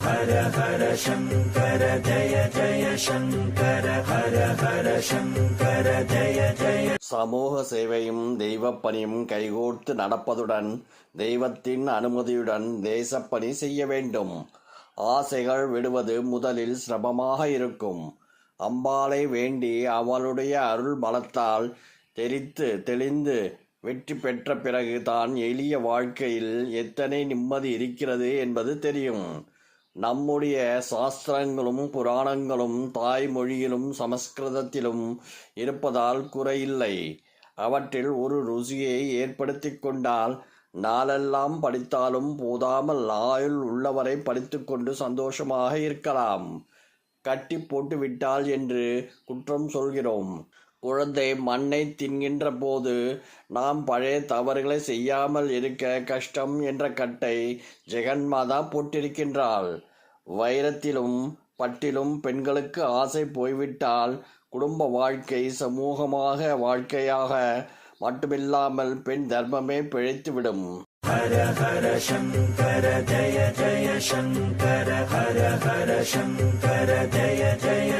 ஹர ஹர சங்கர ஜய ஜய சங்கர ஹர ஹர சங்கர ஜய ஜய. சமூக சேவையும் தெய்வப்பணியும் கைகோர்த்து நடப்பதுடன் தெய்வத்தின் அனுமதியுடன் தேசப்பணி செய்ய வேண்டும். ஆசைகள் விடுவது முதலில் சிரமமாக இருக்கும். அம்பாளை வேண்டி அவளுடைய அருள் பலத்தால் தெளிந்து வெற்றி பெற்ற பிறகு தான் எளிய வாழ்க்கையில் எத்தனை நிம்மதி இருக்கிறது என்பது தெரியும். நம்முடைய சாஸ்திரங்களும் புராணங்களும் தாய்மொழியிலும் சமஸ்கிருதத்திலும் இருப்பதால் குறையில்லை. அவற்றில் ஒரு ருசியை ஏற்படுத்தி கொண்டால் நாளெல்லாம் படித்தாலும் போதாமல் ஆயுள் உள்ளவரை படித்து கொண்டு சந்தோஷமாக இருக்கலாம். கட்டி போட்டு விட்டால் என்று குற்றம் சொல்கிறோம். குழந்தை மண்ணை தின்கின்ற போது நாம் பழைய தவறுகளை செய்யாமல் இருக்க கஷ்டம் என்ற கட்டை ஜெகன்மாதா போட்டிருக்கின்றாள். வைரத்திலும் பட்டிலும் பெண்களுக்கு ஆசை போய்விட்டால் குடும்ப வாழ்க்கை சமூகமாக வாழ்க்கையாக மட்டுமில்லாமல் பெண் தர்மமே பிழைத்துவிடும். ஹர ஹர சங்கர ஜய ஜய சங்கர ஹர ஹர சங்கர ஜய ஜய